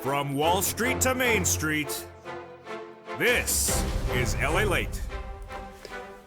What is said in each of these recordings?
From Wall Street to Main Street, this is LALATE.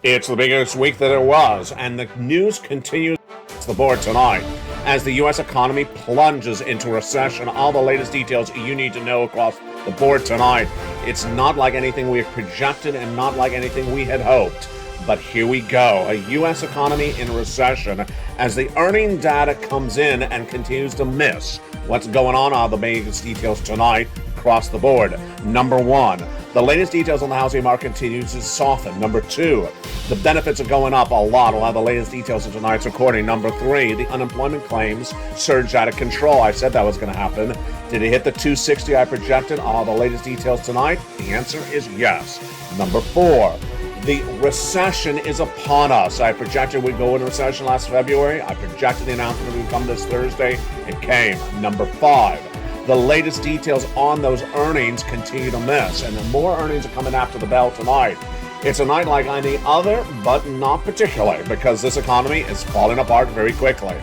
It's the biggest week that it was, and the news continues to the board tonight as the U.S. economy plunges into recession. All the latest details you need to know across the board tonight. It's not like anything we had projected and not like anything we had hoped. But here we go, a U.S. economy in recession as the earning data comes in and continues to miss. What's going on? All the biggest details tonight across the board. Number one, the latest details on the housing market continues to soften. Number two, the benefits are going up a lot. We'll have the latest details in tonight's recording. Number three, the unemployment claims surged out of control. I said that was going to happen. Did it hit the 260 I projected? All the latest details tonight? The answer is yes. Number four, the recession is upon us. I projected we'd go into recession last February. I projected the announcement would come this Thursday. It came. Number five, the latest details on those earnings continue to miss, and the more earnings are coming after the bell tonight. It's a night like any other, but not particularly, because this economy is falling apart very quickly.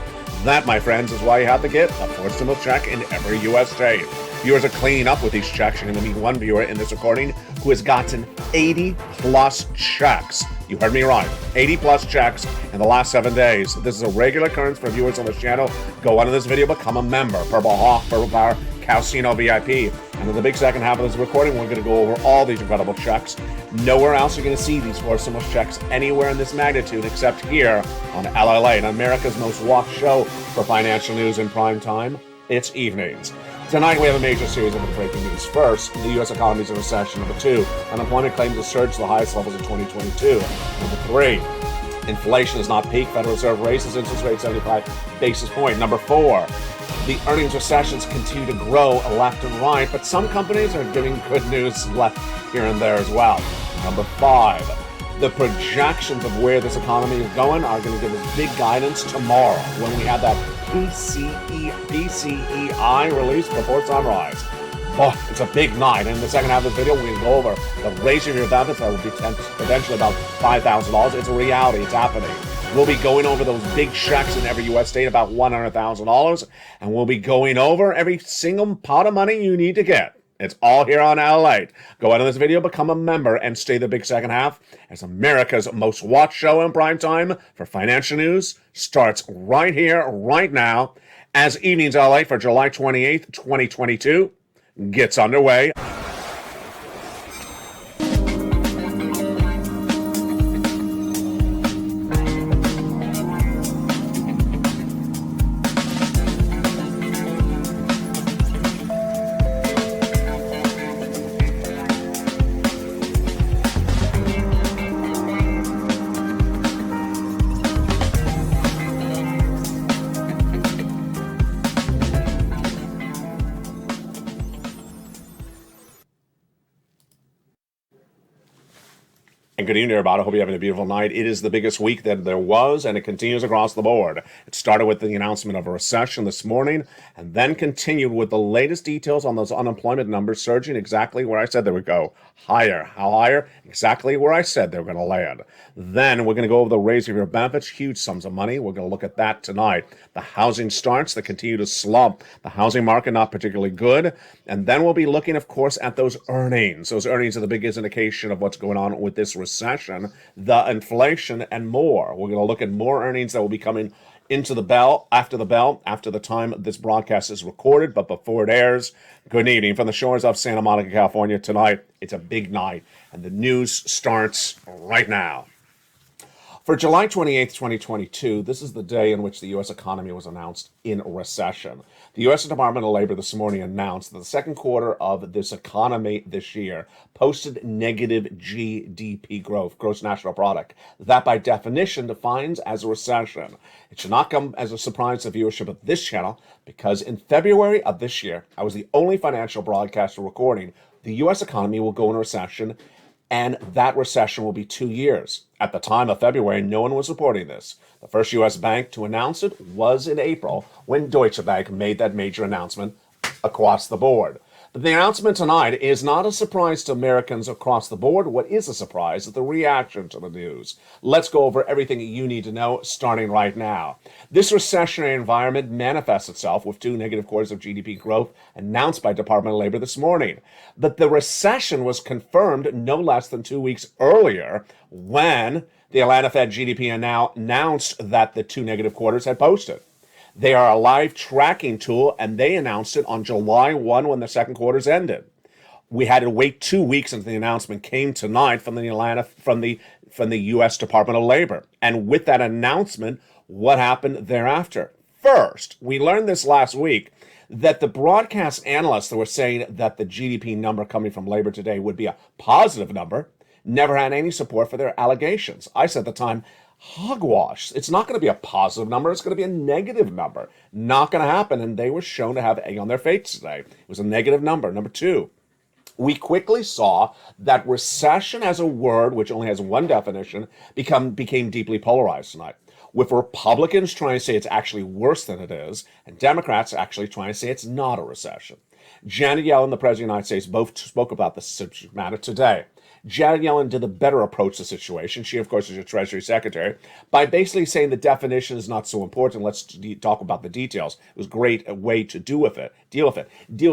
That, my friends, is why you have to get a four-symbol check in every U.S. state. Viewers are cleaning up with these checks. You're going to meet one viewer in this recording who has gotten 80-plus checks. You heard me right. 80-plus checks in the last 7 days. This is a regular occurrence for viewers on this channel. Go on to this video, become a member. Purple Hawk, Purple Power, Casino VIP. And in the big second half of this recording, we're going to go over all these incredible checks. Nowhere else you're going to see these four-symbol checks anywhere in this magnitude except here on LALATE, America's most watched show for financial news in prime time. It's evenings. Tonight we have a major series of breaking news. First, the U.S. economy is in recession. Number two, unemployment claims to surge to the highest levels of 2022. Number three, inflation has not peaked. Federal Reserve raises interest rates 75 basis points. Number four, the earnings recessions continue to grow left and right, but some companies are giving good news left here and there as well. Number five, the projections of where this economy is going are going to give us big guidance tomorrow when we have that PCEI release before sunrise. Oh, it's a big night. And in the second half of the video, we're going to go over the raising of your benefits that will be potentially about $5,000. It's a reality. It's happening. We'll be going over those big checks in every U.S. state, about $100,000. And we'll be going over every single pot of money you need to get. It's all here on LALATE. Go out of this video, become a member, and stay the big second half as America's most watched show in prime time for financial news starts right here, right now, as Evenings LA for July 28th, 2022 gets underway. And good evening, everybody. I hope you're having a beautiful night. It is the biggest week that there was, and it continues across the board. It started with the announcement of a recession this morning, and then continued with the latest details on those unemployment numbers surging exactly where I said they would go. Higher. How higher? Exactly where I said they were going to land. Then we're going to go over the raising of your benefits, huge sums of money. We're going to look at that tonight. The housing starts that continue to slump. The housing market not particularly good. And then we'll be looking, of course, at those earnings. Those earnings are the biggest indication of what's going on with this recession, the inflation, and more. We're going to look at more earnings that will be coming into the bell, after the time this broadcast is recorded, but before it airs. Good evening from the shores of Santa Monica, California. Tonight, it's a big night, and the news starts right now. For July 28th, 2022, this is the day in which the U.S. economy was announced in recession. The U.S. Department of Labor this morning announced that the second quarter of this economy this year posted negative GDP growth, gross national product. That, by definition, defines as a recession. It should not come as a surprise to viewership of this channel, because in February of this year, I was the only financial broadcaster recording the U.S. economy will go into recession, and that recession will be 2 years. At the time of February, no one was reporting this. The first U.S. bank to announce it was in April, when Deutsche Bank made that major announcement across the board. But the announcement tonight is not a surprise to Americans across the board. What is a surprise is the reaction to the news. Let's go over everything you need to know, starting right now. This recessionary environment manifests itself with 2 negative quarters of GDP growth announced by Department of Labor this morning. But the recession was confirmed no less than 2 weeks earlier when the Atlanta Fed GDP announced that the 2 negative quarters had posted. They are a live tracking tool, and they announced it on July 1 when the second quarters ended. We had to wait 2 weeks until the announcement came tonight from the U.S. Department of Labor. And with that announcement, what happened thereafter? First, we learned this last week that the broadcast analysts that were saying that the GDP number coming from labor today would be a positive number never had any support for their allegations. I said at the time, hogwash. It's not going to be a positive number. It's going to be a negative number. Not going to happen. And they were shown to have egg on their face today. It was a negative number. Number two, we quickly saw that recession as a word, which only has one definition, became deeply polarized tonight, with Republicans trying to say it's actually worse than it is, and Democrats actually trying to say it's not a recession. Janet Yellen, the President of the United States, both spoke about the subject matter today. Janet Yellen did a better approach to the situation. She, of course, is your Treasury Secretary, by basically saying the definition is not so important. Let's talk about the details. It was a great way to deal with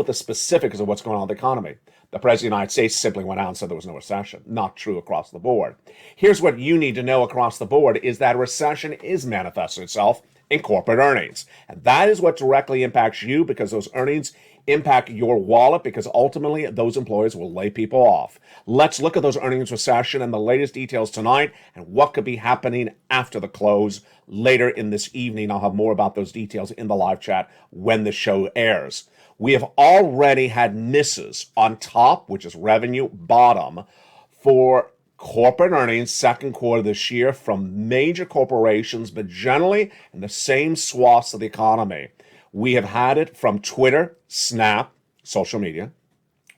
the specifics of what's going on in the economy. The President of the United States simply went out and said there was no recession. Not true across the board. Here's what you need to know across the board is that recession is manifesting itself in corporate earnings. And that is what directly impacts you, because those earnings impact your wallet, because ultimately those employers will lay people off. Let's look at those earnings recession and the latest details tonight and what could be happening after the close later in this evening. I'll have more about those details in the live chat when the show airs. We have already had misses on top, which is revenue, bottom, for corporate earnings second quarter this year from major corporations, but generally in the same swaths of the economy. We have had it from Twitter, Snap, social media.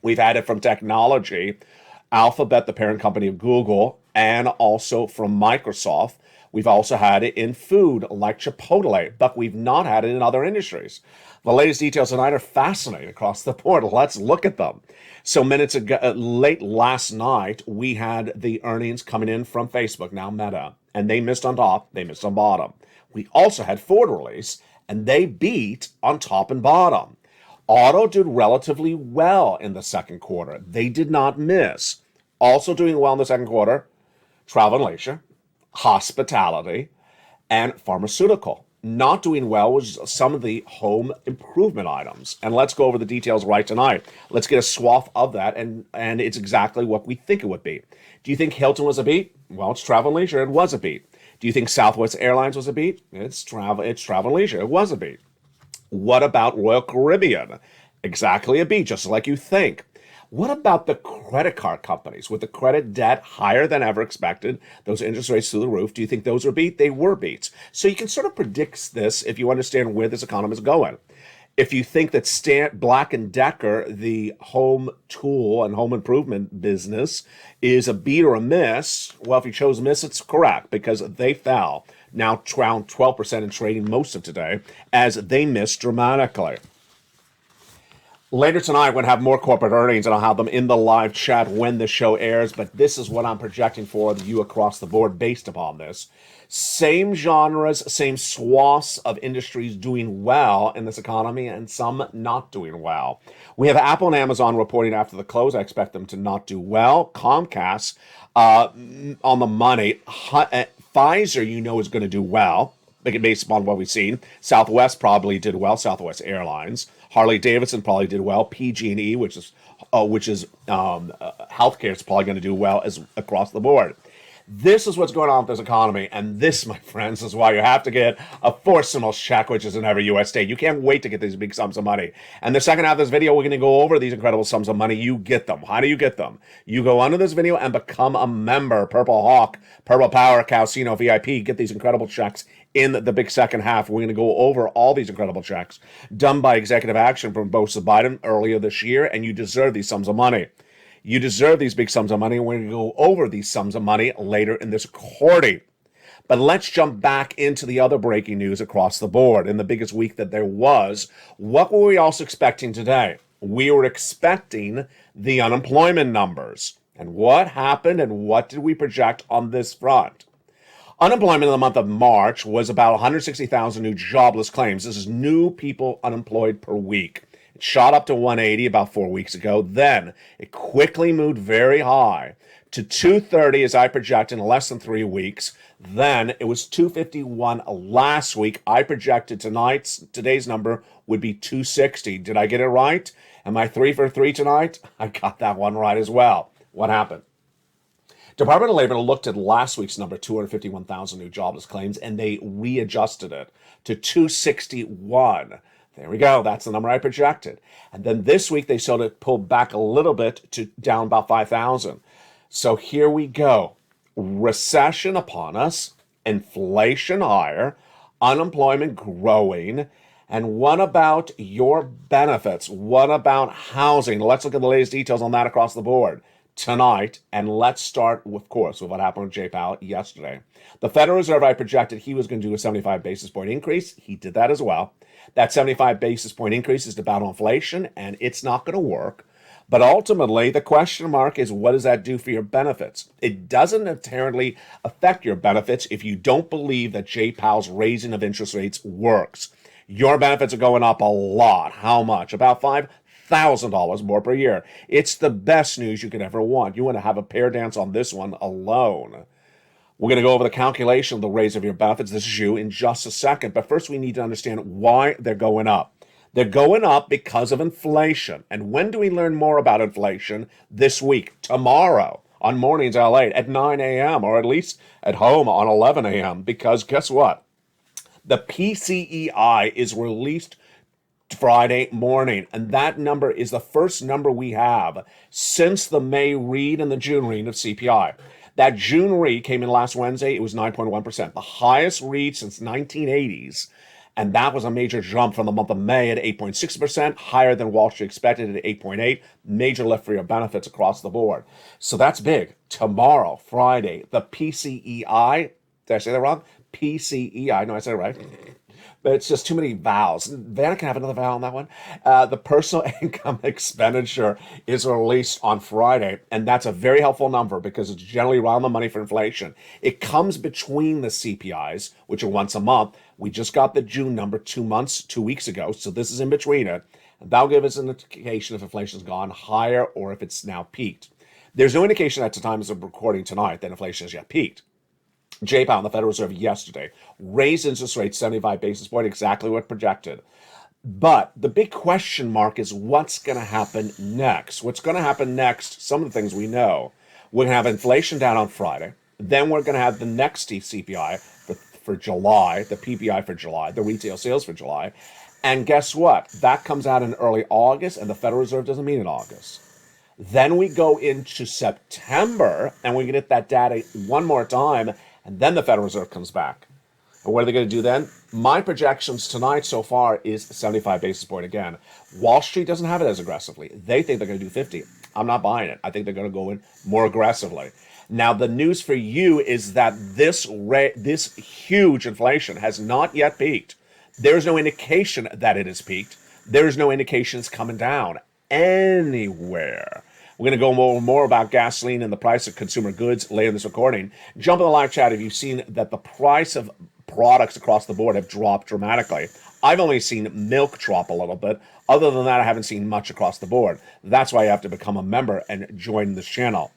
We've had it from technology, Alphabet, the parent company of Google, and also from Microsoft. We've also had it in food like Chipotle, but we've not had it in other industries. The latest details tonight are fascinating across the board. Let's look at them. So minutes ago, late last night, we had the earnings coming in from Facebook, now Meta, and they missed on top, they missed on bottom. We also had Ford release, and they beat on top and bottom. Auto did relatively well in the second quarter. They did not miss. Also doing well in the second quarter, travel and leisure, hospitality, and pharmaceutical. Not doing well was some of the home improvement items. And let's go over the details right tonight. Let's get a swath of that, and it's exactly what we think it would be. Do you think Hilton was a beat? Well, it's travel and leisure. It was a beat. Do you think Southwest Airlines was a beat? It's travel and leisure. It was a beat. What about Royal Caribbean? Exactly a beat, just like you think. What about the credit card companies with the credit debt higher than ever expected, those interest rates through the roof? Do you think those were beat? They were beats. So you can sort of predict this if you understand where this economy is going. If you think that Black & Decker, the home tool and home improvement business, is a beat or a miss, well, if you chose miss, it's correct, because they fell, now around 12% in trading most of today, as they missed dramatically. Later tonight, we're going to have more corporate earnings, and I'll have them in the live chat when the show airs, but this is what I'm projecting for you across the board based upon this. Same genres, same swaths of industries doing well in this economy, and some not doing well. We have Apple and Amazon reporting after the close. I expect them to not do well. Comcast on the money. Pfizer, is going to do well, based upon what we've seen. Southwest probably did well. Southwest Airlines. Harley Davidson probably did well. PG&E, which is healthcare, is probably going to do well as across the board. This is what's going on with this economy, and this, my friends, is why you have to get a forcible check, which is in every U.S. state. You can't wait to get these big sums of money. And the second half of this video, we're going to go over these incredible sums of money. You get them. How do you get them? You go under this video and become a member. Purple Hawk, Purple Power, Calcino VIP. Get these incredible checks in the big second half. We're going to go over all these incredible checks done by executive action from both Biden earlier this year, and you deserve these sums of money. You deserve these big sums of money. We're going to go over these sums of money later in this recording. But let's jump back into the other breaking news across the board. In the biggest week that there was, what were we also expecting today? we were expecting the unemployment numbers. And what happened and what did we project on this front? Unemployment in the month of March was about 160,000 new jobless claims. This is new people unemployed per week. It shot up to 180 about 4 weeks ago. Then it quickly moved very high to 230 as I projected in less than 3 weeks. Then it was 251 last week. I projected today's number would be 260. Did I get it right? Am I 3 for 3 tonight? I got that one right as well. What happened? Department of Labor looked at last week's number, 251,000 new jobless claims, and they readjusted it to 261. There we go. That's the number I projected. And then this week, they sort of pulled back a little bit to down about 5,000. So here we go. Recession upon us, inflation higher, unemployment growing. And what about your benefits? What about housing? Let's look at the latest details on that across the board tonight, and let's start, of course, with what happened with Jay Powell yesterday. The Federal Reserve, I projected he was going to do a 75 basis point increase. He did that as well. That 75 basis point increase is to battle inflation, and it's not going to work. But ultimately, the question mark is, what does that do for your benefits? It doesn't inherently affect your benefits if you don't believe that Jay Powell's raising of interest rates works. Your benefits are going up a lot. How much? About $5,000 more per year. It's the best news you could ever want. You want to have a pear dance on this one alone. We're going to go over the calculation of the raise of your benefits. This is you in just a second. But first, we need to understand why they're going up. They're going up because of inflation. And when do we learn more about inflation? This week, tomorrow, on Mornings LALATE at 9 a.m., or at least at home on 11 a.m. Because guess what? The PCEI is released Friday morning, and that number is the first number we have since the May read and the June read of CPI. That June read came in last Wednesday. It was 9.1%, the highest read since 1980s, and that was a major jump from the month of May at 8.6%, higher than Wall Street expected at 8.8%. Major lift for your benefits across the board. So that's big. Tomorrow, Friday, the PCEI. Did I say that wrong? PCEI. No, I said it right. But it's just too many vowels. Vanna can have another vowel on that one. The personal income expenditure is released on Friday, and that's a very helpful number because it's generally around the money for inflation. It comes between the CPIs, which are once a month. We just got the June number 2 weeks ago, so this is in between it. And that'll give us an indication if inflation's gone higher or if it's now peaked. There's no indication at the time of recording tonight that inflation has yet peaked. Jay Powell, the Federal Reserve, yesterday raised interest rates 75 basis points, exactly what projected. But the big question mark is what's going to happen next? What's going to happen next? Some of the things we know. We're going to have inflation down on Friday. Then we're going to have the next CPI for July, the PPI for July, the retail sales for July. And guess what? That comes out in early August, and the Federal Reserve doesn't meet in August. Then we go into September, and we get that data one more time, and then the Federal Reserve comes back. And what are they going to do then? My projections tonight so far is 75 basis point again. Wall Street doesn't have it as aggressively. They think they're going to do 50. I'm not buying it. I think they're going to go in more aggressively. Now, the news for you is that this huge inflation has not yet peaked. There's no indication that it has peaked. There's no indication it's coming down anywhere. We're going to go more about gasoline and the price of consumer goods later in this recording. Jump in the live chat if you've seen that the price of products across the board have dropped dramatically. I've only seen milk drop a little bit. Other than that, I haven't seen much across the board. That's why you have to become a member and join this channel.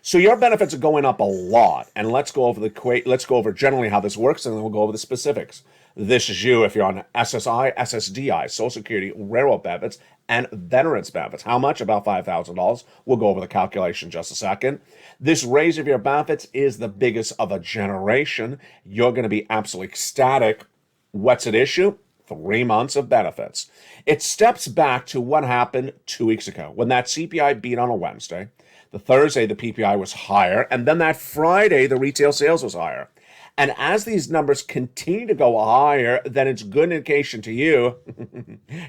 So your benefits are going up a lot, and let's go over generally how this works, and then we'll go over the specifics. This is you if you're on SSI, SSDI, Social Security, railroad benefits, and veterans benefits. How much? About $5,000. We'll go over the calculation in just a second. This raise of your benefits is the biggest of a generation. You're going to be absolutely ecstatic. What's at issue? 3 months of benefits. It steps back to what happened 2 weeks ago when that CPI beat on a Wednesday. The Thursday, the PPI was higher, and then that Friday, the retail sales was higher. And as these numbers continue to go higher, then it's good indication to you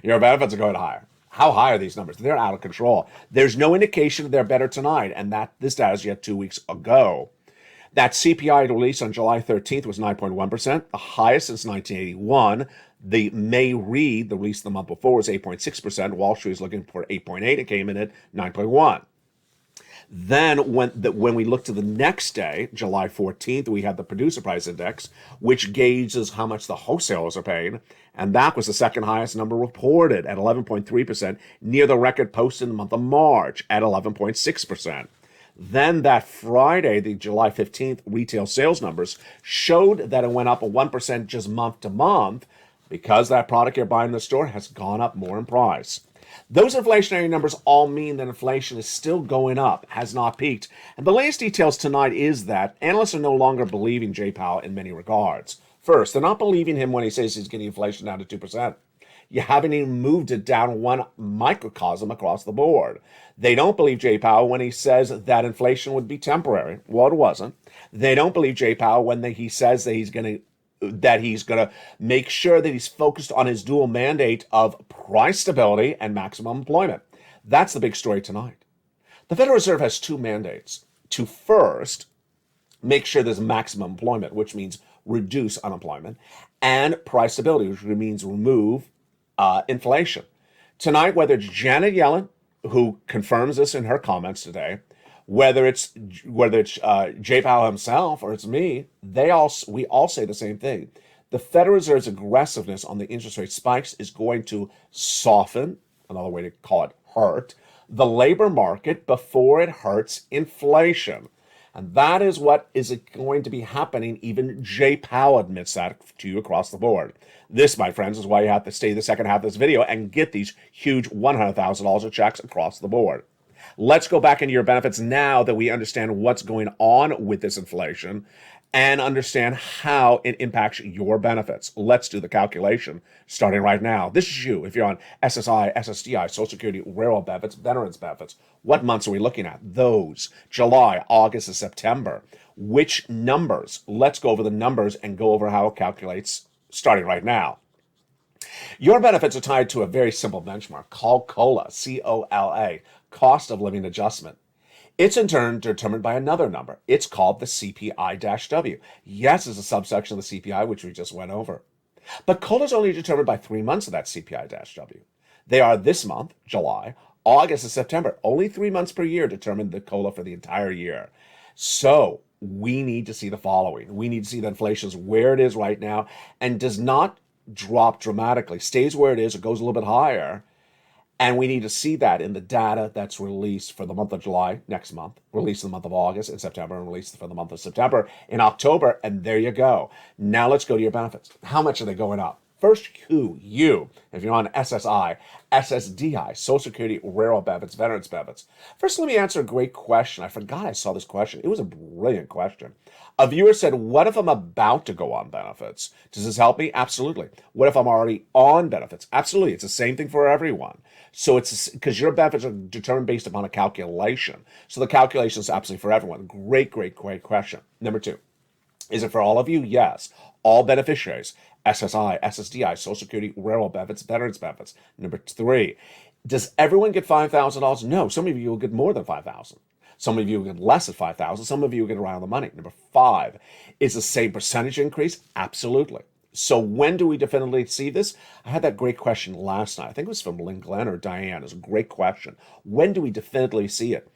your benefits are going higher. How high are these numbers? They're out of control. There's no indication they're better tonight, and that this data is yet 2 weeks ago. That CPI release on July 13th was 9.1%, the highest since 1981. The May read, the release the month before, was 8.6%. Wall Street was looking for 8.8. It came in at 9.1. Then when we look to the next day, July 14th, we had the producer price index, which gauges how much the wholesalers are paying. And that was the second highest number reported at 11.3%, near the record posted in the month of March at 11.6%. Then that Friday, the July 15th retail sales numbers showed that it went up 1% just month to month because that product you're buying in the store has gone up more in price. Those inflationary numbers all mean that inflation is still going up, has not peaked. And the latest details tonight is that analysts are no longer believing Jay Powell in many regards. First, they're not believing him when he says he's getting inflation down to 2%. You haven't even moved it down one microcosm across the board. They don't believe Jay Powell when he says that inflation would be temporary. Well, it wasn't. They don't believe Jay Powell when he says that he's going to make sure that he's focused on his dual mandate of price stability and maximum employment. That's the big story tonight. The Federal Reserve has two mandates. To first, make sure there's maximum employment, which means reduce unemployment, and price stability, which means remove inflation. Tonight, whether it's Janet Yellen, who confirms this in her comments today, whether it's Jay Powell himself or it's me, we all say the same thing. The Federal Reserve's aggressiveness on the interest rate spikes is going to soften, another way to call it hurt, the labor market before it hurts inflation. And that is what is going to be happening. Even Jay Powell admits that to you across the board. This, my friends, is why you have to stay the second half of this video and get these huge $100,000 of checks across the board. Let's go back into your benefits now that we understand what's going on with this inflation and understand how it impacts your benefits. Let's do the calculation starting right now. This is you. If you're on SSI, SSDI, Social Security, railroad benefits, veterans benefits, what months are we looking at? Those. July, August, and September. Which numbers? Let's go over the numbers and go over how it calculates starting right now. Your benefits are tied to a very simple benchmark called COLA, C-O-L-A, cost of living adjustment. It's in turn determined by another number. It's called the CPI-W. Yes, it's a subsection of the CPI, which we just went over. But COLA is only determined by 3 months of that CPI-W. They are this month, July, August, and September. Only 3 months per year determine the COLA for the entire year. So we need to see the following. We need to see that inflation is where it is right now and does not drop dramatically, stays where it is, or goes a little bit higher. And we need to see that in the data that's released for the month of July next month, released in the month of August and September, and released for the month of September in October. And there you go. Now let's go to your benefits. How much are they going up? First, you. If you're on SSI, SSDI, Social Security, railroad benefits, veterans benefits. First, let me answer a great question. I forgot I saw this question. It was a brilliant question. A viewer said, what if I'm about to go on benefits? Does this help me? Absolutely. What if I'm already on benefits? Absolutely. It's the same thing for everyone. So it's because your benefits are determined based upon a calculation. So the calculation is absolutely for everyone. Great question. Number 2, is it for all of you? Yes. All beneficiaries. SSI, SSDI, Social Security, railroad benefits, veterans benefits. Number 3, does everyone get $5,000? No. Some of you will get more than $5,000. Some of you will get less than $5,000. Some of you will get around the money. Number 5, is the same percentage increase? Absolutely. So when do we definitively see this? I had that great question last night. I think it was from Lynn Glenn or Diane. It was a great question. When do we definitively see it?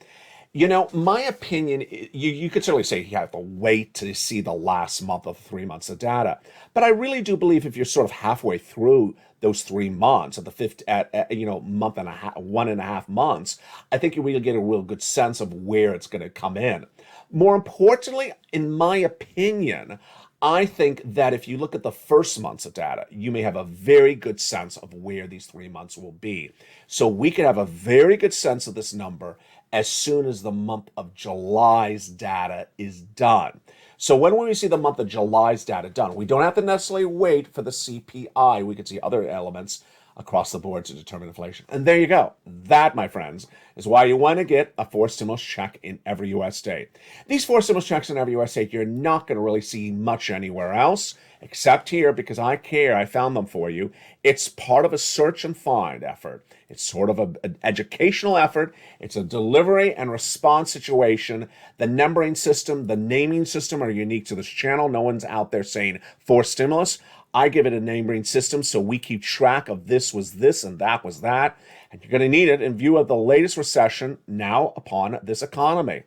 You know, my opinion, you could certainly say you have to wait to see the last month of 3 months of data. But I really do believe if you're sort of halfway through those 3 months, at the fifth, month and a half, 1.5 months, I think you really get a real good sense of where it's going to come in. More importantly, in my opinion, I think that if you look at the first months of data, you may have a very good sense of where these 3 months will be. So we could have a very good sense of this number as soon as the month of July's data is done. So when will we see the month of July's data done? We don't have to necessarily wait for the CPI. We could see other elements across the board to determine inflation. And there you go. That, my friends, is why you want to get a 4 stimulus check in every U.S. state. These 4 stimulus checks in every U.S. state, you're not going to really see much anywhere else except here because I care. I found them for you. It's part of a search and find effort. It's sort of an educational effort. It's a delivery and response situation. The numbering system, the naming system are unique to this channel. No one's out there saying 4 stimulus. I give it a name-ring system so we keep track of this was this and that was that. And you're going to need it in view of the latest recession now upon this economy.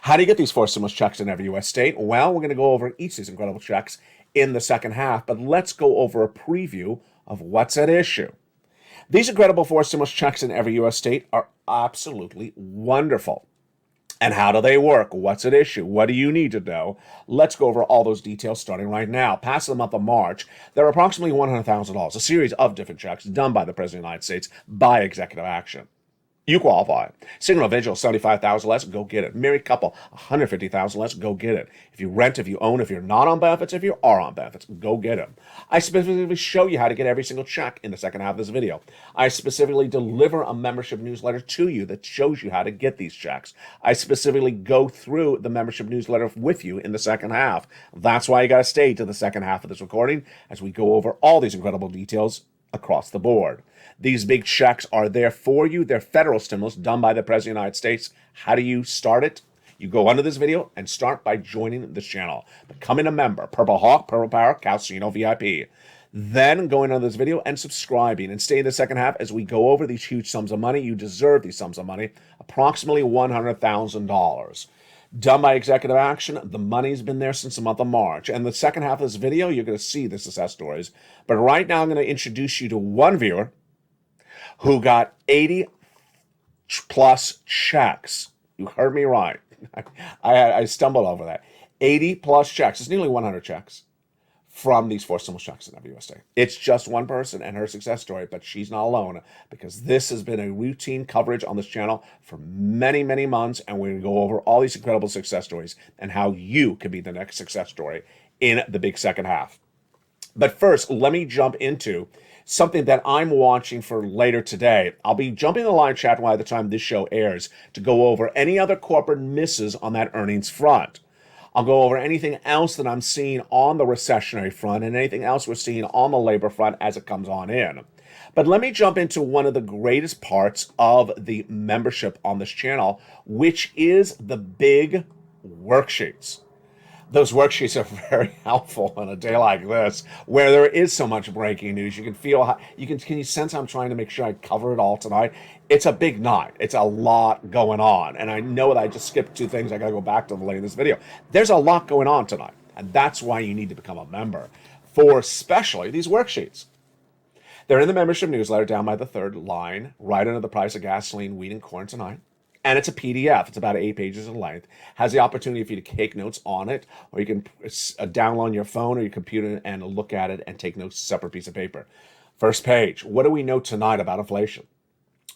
How do you get these 4 stimulus checks in every U.S. state? Well, we're going to go over each of these incredible checks in the second half, but let's go over a preview of what's at issue. These incredible 4 stimulus checks in every U.S. state are absolutely wonderful. And how do they work? What's at issue? What do you need to know? Let's go over all those details starting right now. Past the month of March, there are approximately $100,000, a series of different checks done by the President of the United States by executive action. You qualify. Single individual, $75,000 less, go get it. Married couple, $150,000 less, go get it. If you rent, if you own, if you're not on benefits, if you are on benefits, go get them. I specifically show you how to get every single check in the second half of this video. I specifically deliver a membership newsletter to you that shows you how to get these checks. I specifically go through the membership newsletter with you in the second half. That's why you got to stay to the second half of this recording as we go over all these incredible details across the board. These big checks are there for you. They're federal stimulus done by the President of the United States. How do you start it? You go under this video and start by joining this channel. Becoming a member, Purple Hawk, Purple Power, Calcino VIP. Then going under this video and subscribing and stay in the second half as we go over these huge sums of money. You deserve these sums of money, approximately $100,000. Done by executive action. The money's been there since the month of March. And the second half of this video, you're going to see the success stories. But right now, I'm going to introduce you to one viewer who got 80 plus checks. You heard me right. I stumbled over that. 80 plus checks. It's nearly 100 checks from these 4 stimulus checks in every U.S. state. It's just one person and her success story, but she's not alone because this has been a routine coverage on this channel for many, many months, and we're going to go over all these incredible success stories and how you could be the next success story in the big second half. But first, let me jump into something that I'm watching for later today. I'll be jumping in the live chat by the time this show airs to go over any other corporate misses on that earnings front. I'll go over anything else that I'm seeing on the recessionary front and anything else we're seeing on the labor front as it comes on in. But let me jump into one of the greatest parts of the membership on this channel, which is the big worksheets. Those worksheets are very helpful on a day like this, where there is so much breaking news. You can feel how can you sense how I'm trying to make sure I cover it all tonight? It's a big night. It's a lot going on, and I know that I just skipped 2 things. I got to go back to the later in this video. There's a lot going on tonight, and that's why you need to become a member for especially these worksheets. They're in the membership newsletter down by the 3rd line, right under the price of gasoline, wheat, and corn tonight. And it's a PDF. It's about 8 pages in length. Has the opportunity for you to take notes on it, or you can download on your phone or your computer and look at it and take notes, separate piece of paper. First page. What do we know tonight about inflation?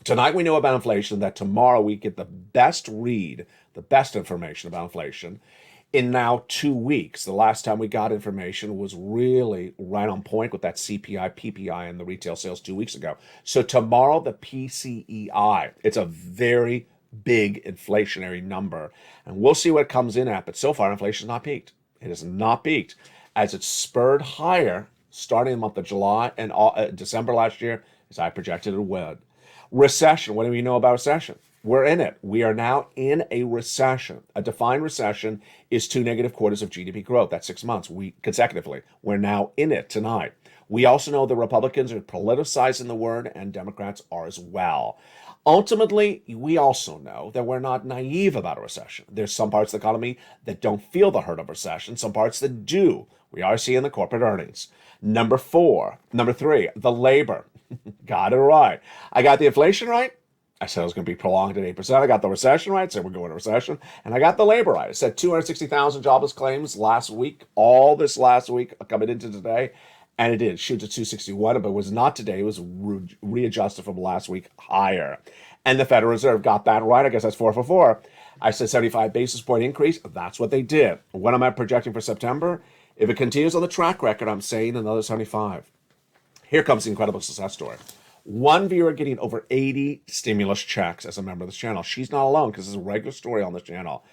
Tonight we know about inflation that tomorrow we get the best read, the best information about inflation in now 2 weeks. The last time we got information was really right on point with that CPI, PPI, and the retail sales 2 weeks ago. So tomorrow, the PCEI. It's a very big inflationary number, and we'll see what it comes in at. But so far, inflation has not peaked. It has not peaked as it's spurred higher starting in the month of July and December last year, as I projected it would. Recession. What do we know about recession? We're in it. We are now in a recession. A defined recession is 2 negative quarters of GDP growth. That's 6 months consecutively. We're now in it tonight. We also know the Republicans are politicizing the word, and Democrats are as well. Ultimately, we also know that we're not naive about a recession. There's some parts of the economy that don't feel the hurt of recession, some parts that do. We are seeing the corporate earnings. Number 3, the labor. Got it right. I got the inflation right. I said it was going to be prolonged at 8%. I got the recession right. I said we're going to recession. And I got the labor right. I said 260,000 jobless claims last week, all this last week coming into today. And it did shoot to 261, but it was not today. It was readjusted from last week higher. And the Federal Reserve got that right. I guess that's 4 for 4. I said 75 basis point increase. That's what they did. What am I projecting for September? If it continues on the track record, I'm saying another 75. Here comes the incredible success story. One viewer getting over 80 stimulus checks as a member of this channel. She's not alone because it's a regular story on this channel.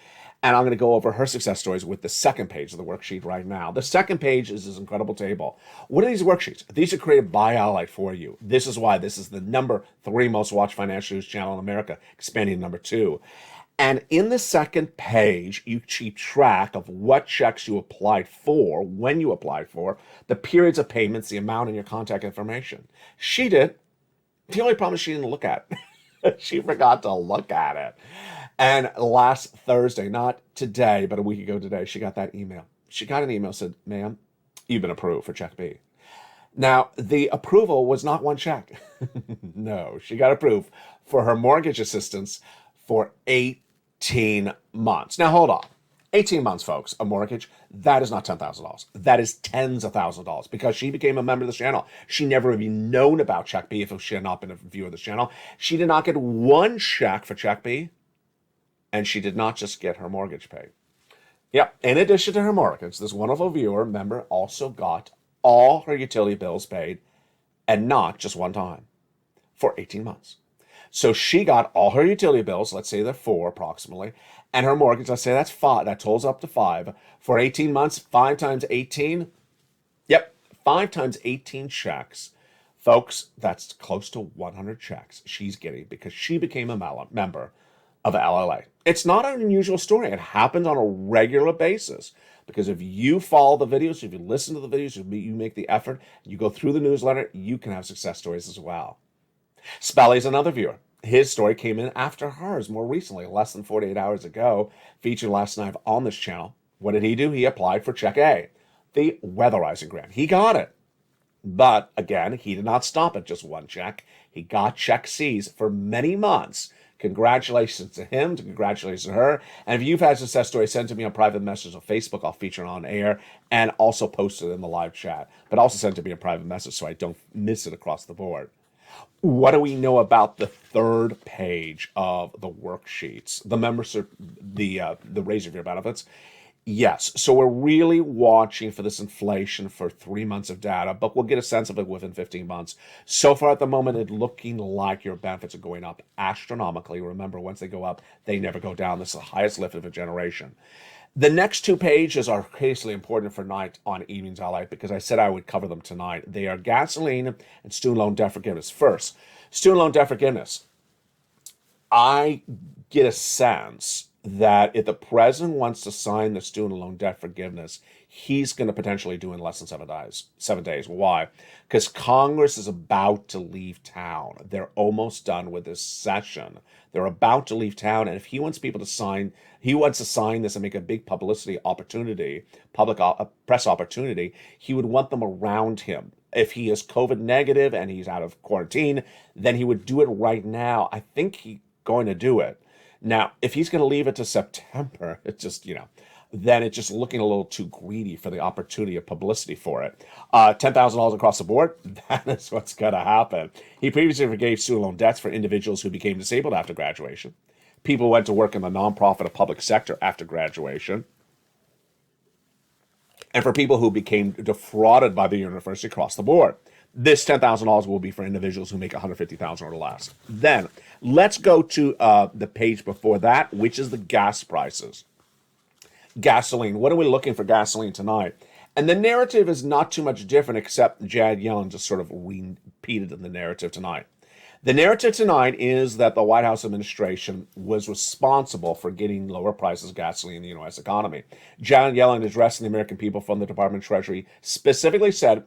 And I'm going to go over her success stories with the second page of the worksheet right now. The second page is this incredible table. What are these worksheets? These are created by LALATE for you. This is why this is the number 3 most watched financial news channel in America, expanding to number 2. And in the second page, you keep track of what checks you applied for, when you applied for, the periods of payments, the amount, and your contact information. She did. The only problem is she didn't look at it. She forgot to look at it. And last Thursday, not today, but a week ago today, she got that email. She got an email that said, ma'am, you've been approved for check B. Now, the approval was not one check. No, she got approved for her mortgage assistance for 18 months. Now, hold on. 18 months, folks, a mortgage, that is not $10,000. That is tens of thousands of dollars because she became a member of this channel. She never even known about Check B if she had not been a viewer of this channel. She did not get one check for Check B, and she did not just get her mortgage paid. Yep, in addition to her mortgage, this wonderful viewer member also got all her utility bills paid, and not just one time, for 18 months. So she got all her utility bills, let's say they're 4 approximately, and her mortgage, let's say that's 5, that totals up to 5, for 18 months, 5 times 18, yep, 5 times 18 checks. Folks, that's close to 100 checks she's getting because she became a member of LLA. It's not an unusual story. It happens on a regular basis because if you follow the videos, if you listen to the videos, if you make the effort, you go through the newsletter, you can have success stories as well. Spelly's another viewer. His story came in after hers more recently, less than 48 hours ago, featured last night on this channel. What did he do? He applied for Check A, the weatherizing grant. He got it. But again, he did not stop at just one check. He got Check C's for many months. Congratulations to him, congratulations to her. And if you've had a success story, send to me on private message on Facebook. I'll feature it on air and also post it in the live chat. But also send to me a private message so I don't miss it across the board. What do we know about the third page of the worksheets? The membership, the raise of your benefits. Yes, so we're really watching for this inflation for 3 months of data, but we'll get a sense of it within 15 months. So far at the moment, it's looking like your benefits are going up astronomically. Remember, once they go up, they never go down. This is the highest lift of a generation. The next 2 pages are critically important for night on Evenings LA because I said I would cover them tonight. They are gasoline and student loan debt forgiveness. First, student loan debt forgiveness. I get a sense that if the president wants to sign the student loan debt forgiveness, he's going to potentially do it in less than 7 days. Why? Because Congress is about to leave town. They're almost done with this session. They're about to leave town, and if he wants people to sign, he wants to sign this and make a big publicity opportunity, public press opportunity, he would want them around him. If he is COVID negative and he's out of quarantine, then he would do it right now. I think he's going to do it. Now, if he's going to leave it to September, it's just, then it's just looking a little too greedy for the opportunity of publicity for it. $10,000 across the board, that is what's going to happen. He previously forgave student loan debts for individuals who became disabled after graduation. People who went to work in the nonprofit or public sector after graduation. And for people who became defrauded by the university across the board. This $10,000 will be for individuals who make $150,000 or less. Then let's go to the page before that, which is the gas prices. Gasoline. What are we looking for gasoline tonight? And the narrative is not too much different, except Janet Yellen just sort of repeated in the narrative tonight. The narrative tonight is that the White House administration was responsible for getting lower prices of gasoline in the U.S. economy. Janet Yellen, addressing the American people from the Department of Treasury, specifically said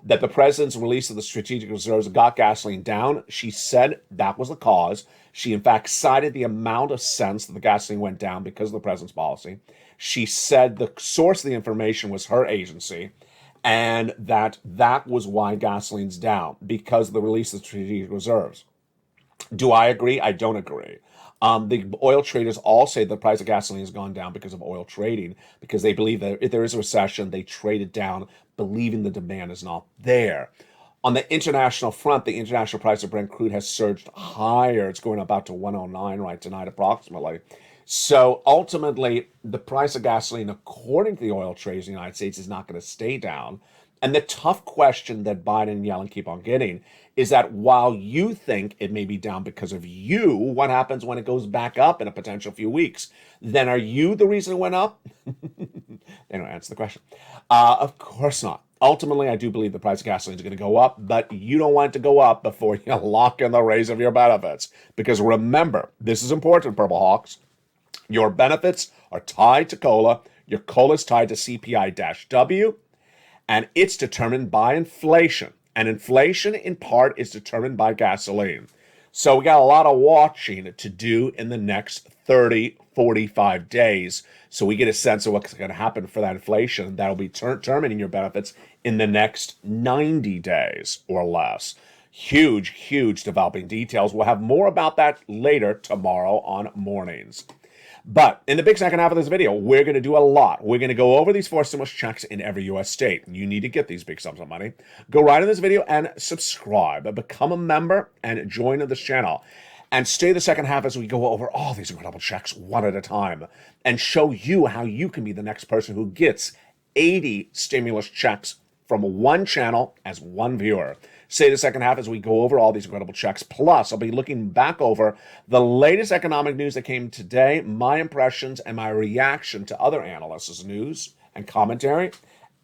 that the president's release of the strategic reserves got gasoline down. She said that was the cause. She, in fact, cited the amount of cents that the gasoline went down because of the president's policy. She said the source of the information was her agency, and that was why gasoline's down, because of the release of the strategic reserves. Do I agree? I don't agree. The oil traders all say the price of gasoline has gone down because of oil trading, because they believe that if there is a recession, they trade it down, believing the demand is not there. On the international front, the international price of Brent crude has surged higher. It's going about to 109 right tonight, approximately. So ultimately, the price of gasoline, according to the oil traders in the United States, is not going to stay down. And the tough question that Biden and Yellen keep on getting is that while you think it may be down because of you, what happens when it goes back up in a potential few weeks? Then are you the reason it went up? They don't answer the question. Of course not. Ultimately, I do believe the price of gasoline is going to go up, but you don't want it to go up before you lock in the raise of your benefits. Because remember, this is important, Purple Hawks. Your benefits are tied to COLA. Your COLA is tied to CPI-W, and it's determined by inflation. And inflation, in part, is determined by gasoline. So we got a lot of watching to do in the next 30, 45 days. So we get a sense of what's going to happen for that inflation. That'll be determining your benefits in the next 90 days or less. Huge, huge developing details. We'll have more about that later tomorrow on Mornings. But in the big second half of this video, we're going to do a lot. We're going to go over these 4 stimulus checks in every U.S. state. You need to get these big sums of money. Go right in this video and subscribe. Become a member and join this channel. And stay the second half as we go over all these incredible checks one at a time and show you how you can be the next person who gets 80 stimulus checks from one channel as one viewer. Stay the second half as we go over all these incredible checks. Plus, I'll be looking back over the latest economic news that came today, my impressions and my reaction to other analysts' news and commentary.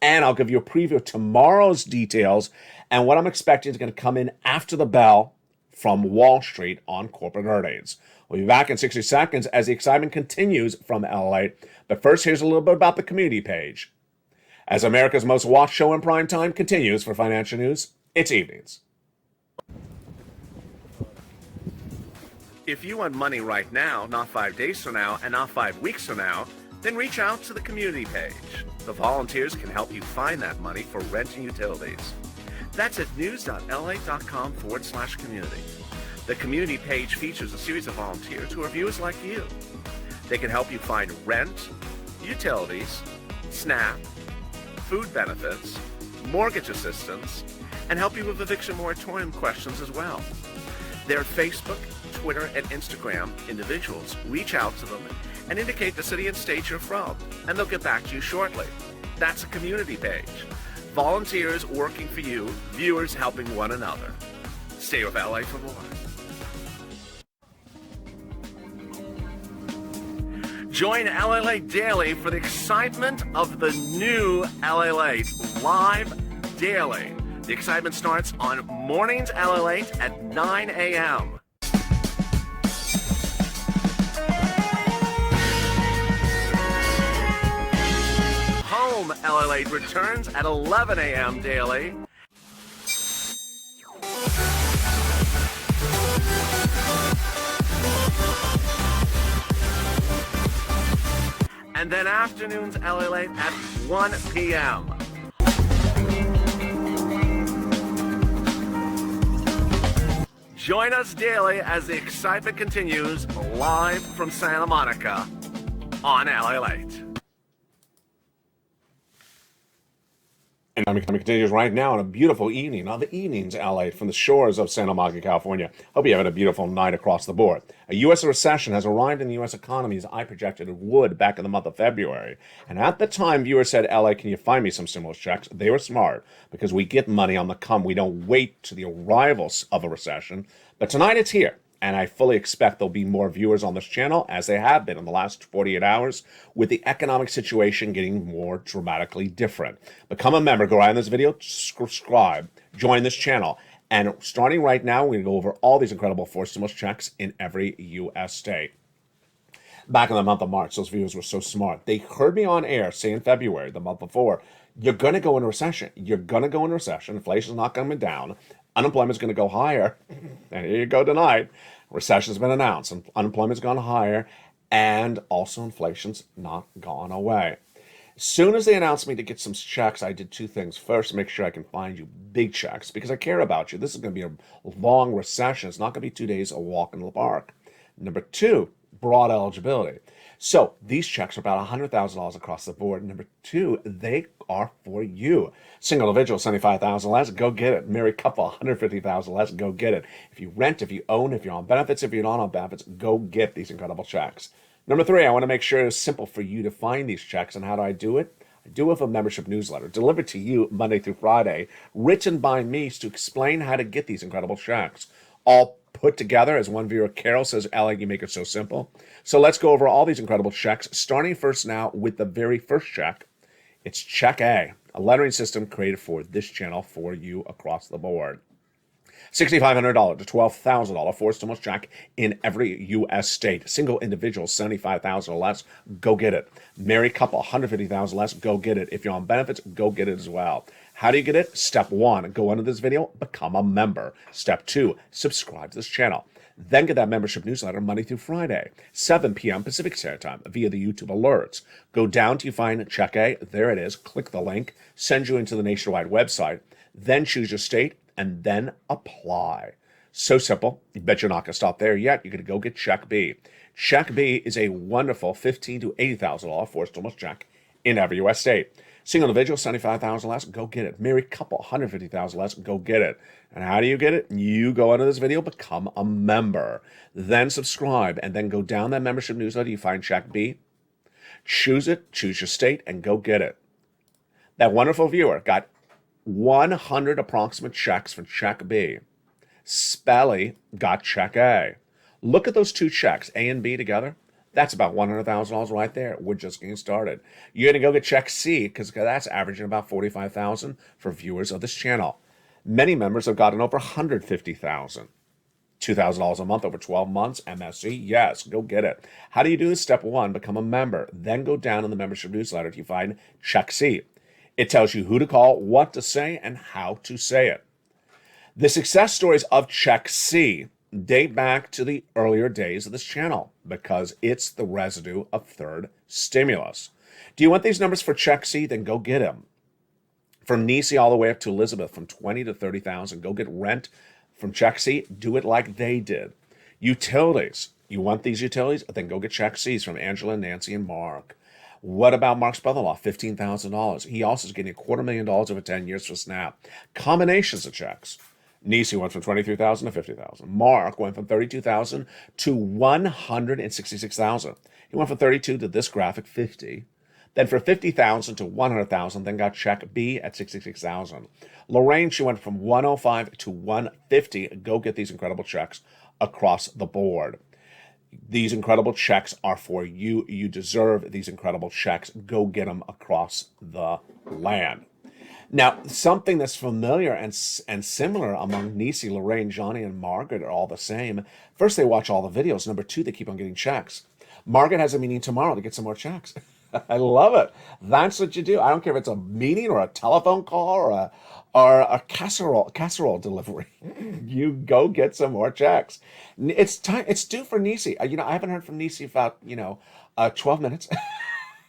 And I'll give you a preview of tomorrow's details and what I'm expecting is going to come in after the bell from Wall Street on corporate earnings. We'll be back in 60 seconds as the excitement continues from LALATE. But first, here's a little bit about the community page. As America's most watched show in prime time continues for financial news, it's evenings. If you want money right now, not 5 days from now, and not 5 weeks from now, then reach out to the community page. The volunteers can help you find that money for rent and utilities. That's at news.la.com/community. The community page features a series of volunteers who are viewers like you. They can help you find rent, utilities, SNAP, food benefits, mortgage assistance, and help you with eviction moratorium questions as well. Their Facebook, Twitter, and Instagram individuals reach out to them and indicate the city and state you're from, and they'll get back to you shortly. That's a community page. Volunteers working for you, viewers helping one another. Stay with LA for more. Join LALATE Daily for the excitement of the new LALATE live daily. The excitement starts on Mornings LALATE at 9 a.m. Home LALATE returns at 11 a.m. daily. And then afternoons LALATE at 1 p.m. Join us daily as the excitement continues live from Santa Monica on LALATE. And it continues right now on a beautiful evening on the Evenings LA from the shores of Santa Monica, California. Hope you're having a beautiful night across the board. A U.S. recession has arrived in the U.S. economy as I projected it would back in the month of February. And at the time, viewers said, LA, can you find me some stimulus checks? They were smart because we get money on the come. We don't wait to the arrivals of a recession. But tonight it's here. And I fully expect there'll be more viewers on this channel, as they have been in the last 48 hours, with the economic situation getting more dramatically different. Become a member. Go right in this video, subscribe, join this channel. And starting right now, we're going to go over all these incredible forced stimulus checks in every U.S. state. Back in the month of March, those viewers were so smart. They heard me on air say in February, the month before, you're going to go into recession. You're going to go into recession. Inflation's not coming down. Unemployment's going to go higher. And here you go tonight. Recession's been announced. Unemployment's gone higher. And also inflation's not gone away. As soon as they announced me to get some checks, I did two things. First, make sure I can find you big checks because I care about you. This is going to be a long recession. It's not going to be 2 days of walk in the park. Number two, broad eligibility. So these checks are about $100,000 across the board. Number two, they are for you. Single individual, $75,000 less, go get it. Married couple, $150,000 less, go get it. If you rent, if you own, if you're on benefits, if you're not on benefits, go get these incredible checks. Number three, I want to make sure it's simple for you to find these checks. And how do I do it? I do it with a membership newsletter delivered to you Monday through Friday, written by me to explain how to get these incredible checks. All put together, as one viewer, Carol, says, Alec, you make it so simple. So let's go over all these incredible checks, starting first now with the very first check. It's Check A, a lettering system created for this channel for you across the board. $6,500 to $12,000 for stimulus check in every U.S. state. Single individual, $75,000 or less, go get it. Married couple, $150,000 less, go get it. If you're on benefits, go get it as well. How do you get it? Step 1, go under this video, become a member. Step 2, subscribe to this channel. Then get that membership newsletter Monday through Friday, 7 p.m. Pacific Standard Time via the YouTube alerts. Go down till you find Check A. There it is. Click the link, send you into the nationwide website. Then choose your state and then apply. So simple. You bet you're not going to stop there yet. You're going to go get Check B. Check B is a wonderful $15,000 to $80,000 for stimulus check in every U.S. state. Single individual, $75,000 less, go get it. Married couple, $150,000 less, go get it. And how do you get it? You go under this video, become a member. Then subscribe, and then go down that membership newsletter. You find Check B. Choose it, choose your state, and go get it. That wonderful viewer got 100 approximate checks for Check B. Spelly got Check A. Look at those two checks, A and B together. That's about $100,000 right there. We're just getting started. You're going to go get Check C because that's averaging about $45,000 for viewers of this channel. Many members have gotten over $150,000. $2,000 a month over 12 months, MSC, yes, go get it. How do you do this? Step 1, become a member. Then go down in the membership newsletter till you find Check C. It tells you who to call, what to say, and how to say it. The success stories of Check C date back to the earlier days of this channel because it's the residue of third stimulus. Do you want these numbers for Check C? Then go get them. From Nisi all the way up to Elizabeth, from 20 to 30,000, go get rent from Check C. Do it like they did. Utilities. You want these utilities? Then go get Check C's from Angela, Nancy, and Mark. What about Mark's brother-in-law? $15,000. He also is getting $250,000 over 10 years for SNAP. Combinations of checks. Nisi went from $23,000 to $50,000. Mark went from $32,000 to $166,000. He went from 32 to this graphic 50. Then for $50,000 to $100,000, then got Check B at $66,000. Lorraine, she went from $105 to $150. Go get these incredible checks across the board. These incredible checks are for you. You deserve these incredible checks. Go get them across the land. Now, something that's familiar and similar among Nisi, Lorraine, Johnny, and Margaret are all the same. First, they watch all the videos. Number 2, they keep on getting checks. Margaret has a meeting tomorrow to get some more checks. I love it. That's what you do. I don't care if it's a meeting or a telephone call or a casserole delivery. You go get some more checks. It's time. It's due for Nisi. I haven't heard from Nisi about 12 minutes.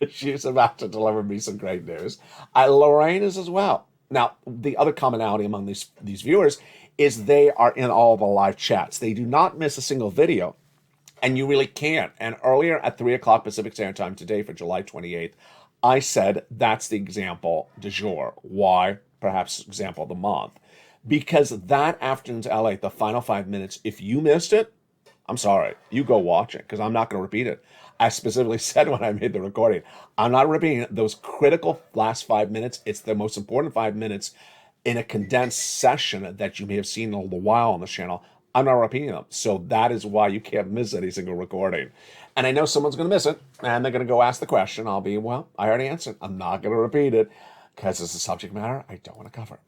She's about to deliver me some great news. Lorraine is as well. Now, the other commonality among these viewers is they are in all the live chats. They do not miss a single video, and you really can't. And earlier at 3 o'clock Pacific Standard Time today for July 28th, I said that's the example du jour. Why? Perhaps example of the month. Because that afternoon's LA, the final 5 minutes, if you missed it, I'm sorry. You go watch it because I'm not going to repeat it. I specifically said when I made the recording, I'm not repeating those critical last 5 minutes. It's the most important 5 minutes in a condensed session that you may have seen all the while on the channel. I'm not repeating them. So that is why you can't miss any single recording. And I know someone's going to miss it, and they're going to go ask the question. I'll be, well, I already answered. I'm not going to repeat it because it's a subject matter I don't want to cover.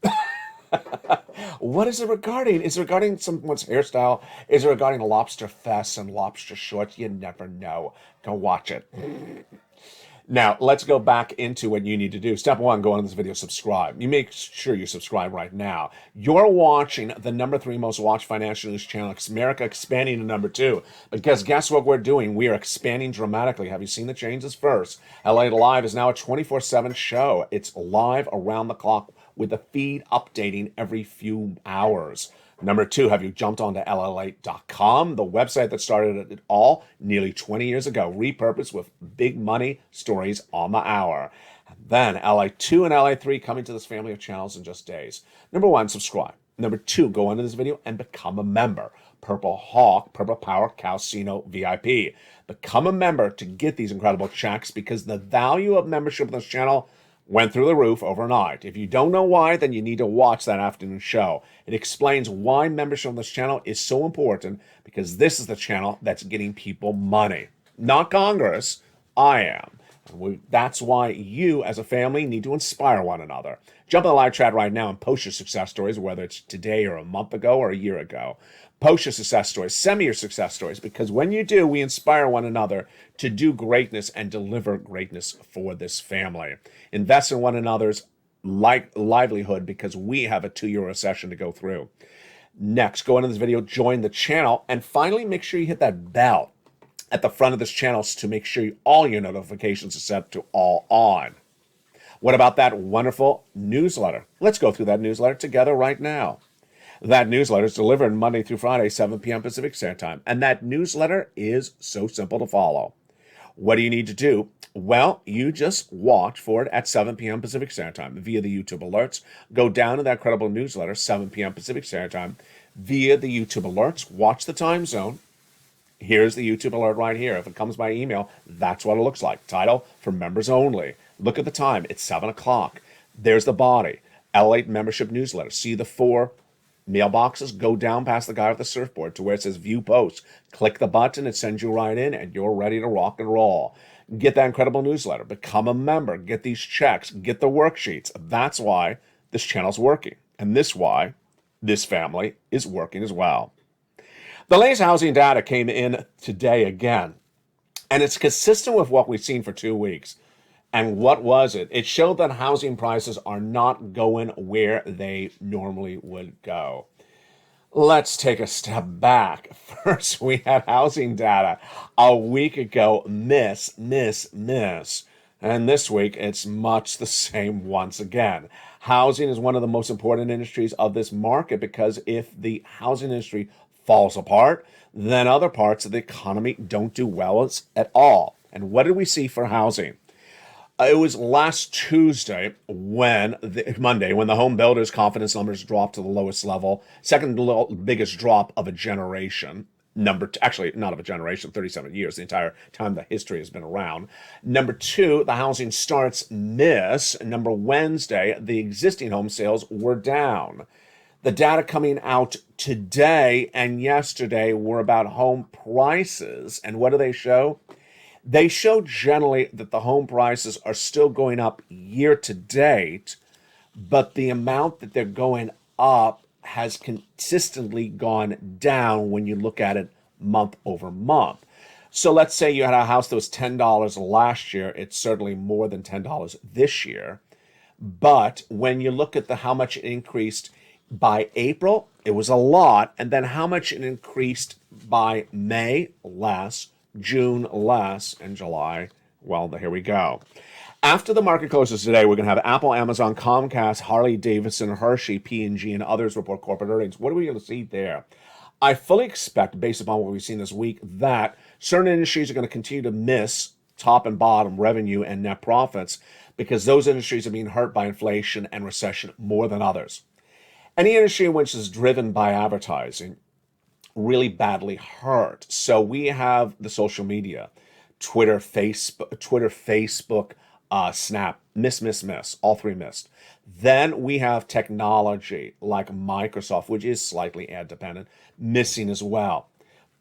What is it regarding? Is it regarding someone's hairstyle? Is it regarding lobster fests and lobster shorts? You never know. Go watch it. Now, let's go back into what you need to do. Step 1, go on this video, subscribe. You make sure you subscribe right now. You're watching the number 3 most watched financial news channel, America, expanding to number 2. Because guess what we're doing? We are expanding dramatically. Have you seen the changes first? LA Live is now a 24/7 show. It's live around the clock with the feed updating every few hours. Number 2, have you jumped onto LALATE.com, the website that started it all nearly 20 years ago, repurposed with big money stories on the hour. And then LA2 and LA3 coming to this family of channels in just days. Number 1, subscribe. Number 2, go into this video and become a member. Purple Hawk, Purple Power, Calcino VIP. Become a member to get these incredible checks because the value of membership in this channel went through the roof overnight. If you don't know why, then you need to watch that afternoon show. It explains why membership on this channel is so important because this is the channel that's getting people money. Not Congress. I am. That's why you, as a family, need to inspire one another. Jump in the live chat right now and post your success stories, whether it's today or a month ago or a year ago. Post your success stories. Send me your success stories, because when you do, we inspire one another to do greatness and deliver greatness for this family. Invest in one another's livelihood, because we have a 2-year recession to go through. Next, go into this video, join the channel, and finally make sure you hit that bell at the front of this channel to make sure all your notifications are set to all on. What about that wonderful newsletter? Let's go through that newsletter together right now. That newsletter is delivered Monday through Friday, 7 p.m. Pacific Standard Time. And that newsletter is so simple to follow. What do you need to do? Well, you just watch for it at 7 p.m. Pacific Standard Time via the YouTube alerts. Go down to that credible newsletter, 7 p.m. Pacific Standard Time, via the YouTube alerts. Watch the time zone. Here's the YouTube alert right here. If it comes by email, that's what it looks like. Title, for members only. Look at the time. It's 7 o'clock. There's the body. LALATE membership newsletter. See the 4 mailboxes? Go down past the guy with the surfboard to where it says View Post. Click the button. It sends you right in, and you're ready to rock and roll. Get that incredible newsletter. Become a member. Get these checks. Get the worksheets. That's why this channel's working. And this why this family is working as well. The latest housing data came in today again, and it's consistent with what we've seen for 2 weeks. And what was it? It showed that housing prices are not going where they normally would go. Let's take a step back. First, we had housing data a week ago, miss. And this week, it's much the same once again. Housing is one of the most important industries of this market, because if the housing industry falls apart, then other parts of the economy don't do well at all. And what did we see for housing? It was last Monday, when the home builders' confidence numbers dropped to the lowest level, second biggest drop of a generation. Actually, not of a generation, 37 years, the entire time the history has been around. Number 2, the housing starts miss. Number Wednesday, the existing home sales were down. The data coming out today and yesterday were about home prices. And what do they show? They show generally that the home prices are still going up year to date, but the amount that they're going up has consistently gone down when you look at it month over month. So let's say you had a house that was $10 last year. It's certainly more than $10 this year. But when you look at how much it increased by April, it was a lot. And then how much it increased by May, less, June, less, and July, well, here we go. After the market closes today, we're going to have Apple, Amazon, Comcast, Harley-Davidson, Hershey, P&G, and others report corporate earnings. What are we going to see there? I fully expect, based upon what we've seen this week, that certain industries are going to continue to miss top and bottom revenue and net profits, because those industries are being hurt by inflation and recession more than others. Any industry which is driven by advertising really badly hurt. So we have the social media, Twitter, Facebook, Snap, miss, all 3 missed. Then we have technology like Microsoft, which is slightly ad dependent, missing as well.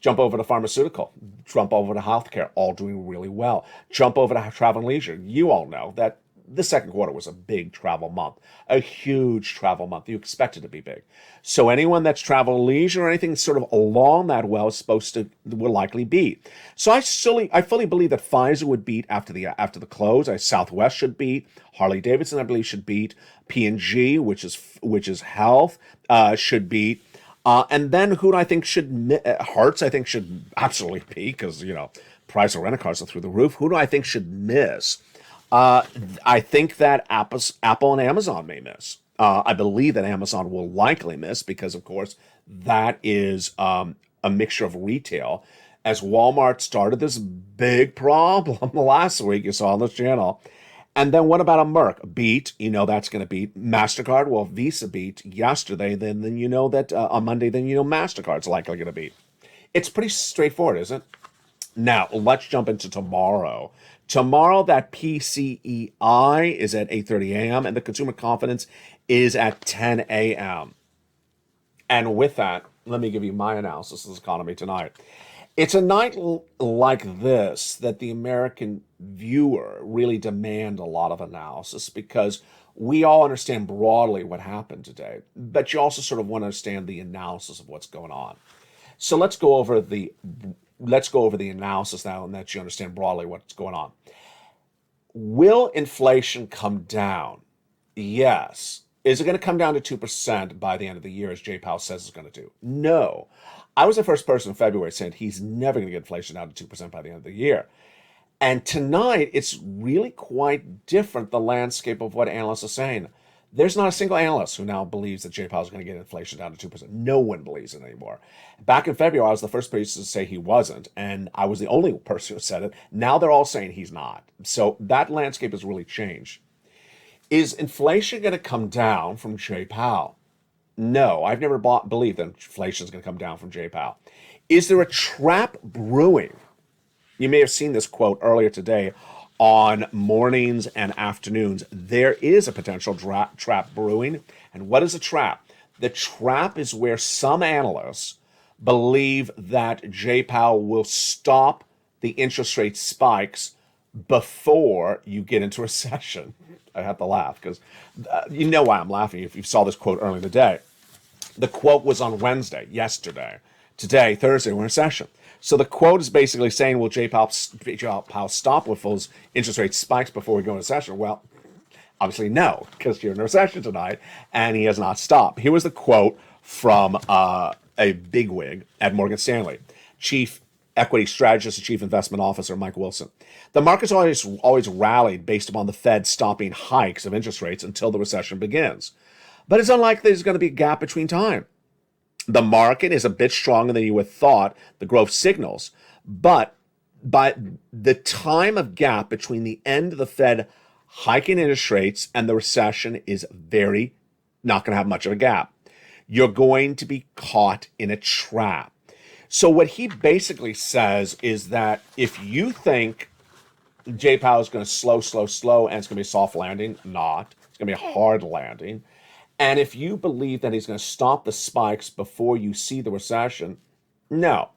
Jump over to pharmaceutical, jump over to healthcare, all doing really well. Jump over to travel and leisure. You all know that the second quarter was a big travel month, a huge travel month. You expect it to be big. So anyone that's travel and leisure or anything sort of along that well will likely beat. So I fully believe that Pfizer would beat after the close. Southwest should beat. Harley-Davidson, I believe, should beat. P&G, which is health, should beat. And then who do I think Hertz, I think, should absolutely beat, because, price of rent-a-cars are through the roof. Who do I think should miss? I think that Apple and Amazon may miss. I believe that Amazon will likely miss, because, of course, that is a mixture of retail. As Walmart started this big problem last week, you saw on this channel. And then what about a Merck? Beat, that's going to beat. MasterCard, well, Visa beat yesterday. Then that on Monday, MasterCard's likely going to beat. It's pretty straightforward, isn't it? Now, let's jump into tomorrow. Tomorrow, that PCEI is at 8:30 a.m. and the consumer confidence is at 10 a.m. And with that, let me give you my analysis of this economy tonight. It's a night like this that the American viewer really demand a lot of analysis because we all understand broadly what happened today, but you also sort of want to understand the analysis of what's going on. So let's go over the analysis now and that you understand broadly what's going on. Will inflation come down? Yes. Is it going to come down to 2% by the end of the year, as Jay Powell says it's going to do? No. I was the first person in February saying he's never going to get inflation down to 2% by the end of the year. And tonight, it's really quite different, the landscape of what analysts are saying. There's not a single analyst who now believes that Jay Powell is going to get inflation down to 2%. No one believes it anymore. Back in February, I was the first person to say he wasn't, and I was the only person who said it. Now they're all saying he's not. So that landscape has really changed. Is inflation going to come down from Jay Powell? No, I've never believed that inflation is going to come down from Jay Powell. Is there a trap brewing? You may have seen this quote earlier today on mornings and afternoons. There is a potential trap brewing. And what is a trap? The trap is where some analysts believe that Jay Powell will stop the interest rate spikes before you get into recession. I have to laugh because you know why I'm laughing if you saw this quote earlier today. The quote was on Wednesday, yesterday. Today, Thursday, we're in recession. So the quote is basically saying, will Jay Powell stop with those interest rate spikes before we go into recession? Well, obviously no, because you're in a recession tonight, and he has not stopped. Here was the quote from a bigwig at Morgan Stanley, Chief Equity Strategist and Chief Investment Officer Mike Wilson. The market's always rallied based upon the Fed stopping hikes of interest rates until the recession begins. But it's unlikely there's going to be a gap between time. The market is a bit stronger than you would have thought, the growth signals. But by the time of gap between the end of the Fed hiking interest rates and the recession is not going to have much of a gap. You're going to be caught in a trap. So what he basically says is that if you think Jay Powell is going to slow, and it's going to be a soft landing, not. It's going to be a hard landing. And if you believe that he's going to stop the spikes before you see the recession, no.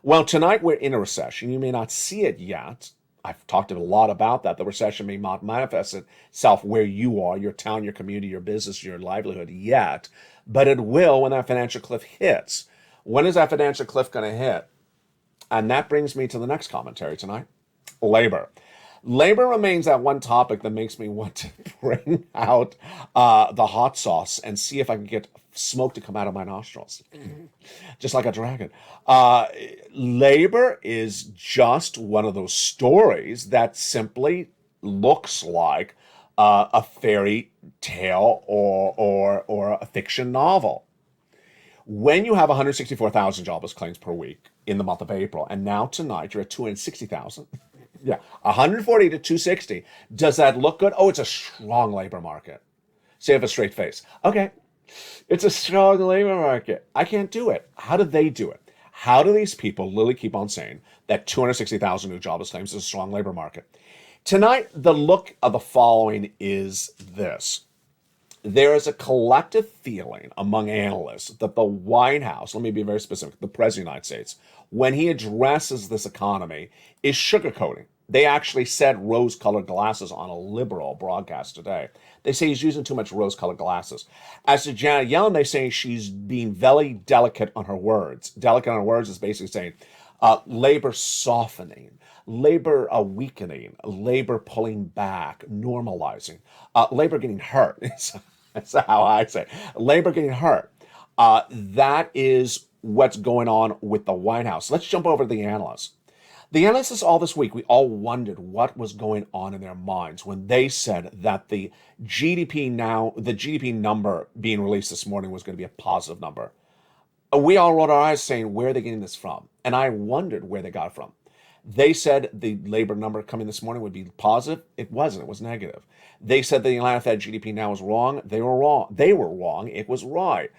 Well, tonight we're in a recession. You may not see it yet. I've talked a lot about that. The recession may not manifest itself where you are, your town, your community, your business, your livelihood yet, but it will when that financial cliff hits. When is that financial cliff going to hit? And that brings me to the next commentary tonight, labor. Labor remains that one topic that makes me want to bring out the hot sauce and see if I can get smoke to come out of my nostrils, just like a dragon. Labor is just one of those stories that simply looks like a fairy tale or a fiction novel. When you have 164,000 jobless claims per week in the month of April, and now tonight you're at 260,000. Yeah, 140 to 260. Does that look good? Oh, it's a strong labor market. Say it with a straight face. Okay, it's a strong labor market. I can't do it. How do they do it? How do these people literally keep on saying that 260,000 new jobless claims is a strong labor market? Tonight, the look of the following is this. There is a collective feeling among analysts that the White House, let me be very specific, the President of the United States, when he addresses this economy, is sugarcoating. They actually said rose-colored glasses on a liberal broadcast today. They say he's using too much rose-colored glasses. As to Janet Yellen, they say she's being very delicate on her words. Delicate on her words is basically saying labor softening, labor weakening, labor pulling back, normalizing, labor getting hurt. That's how I say it. Labor getting hurt. That is what's going on with the White House. Let's jump over to the analysts. The analysts all this week, we all wondered what was going on in their minds when they said that the GDP number being released this morning was going to be a positive number. We all rolled our eyes saying, where are they getting this from? And I wondered where they got it from. They said the labor number coming this morning would be positive. It wasn't. It was negative. They said the Atlanta Fed GDP now was wrong. They were wrong. It was right.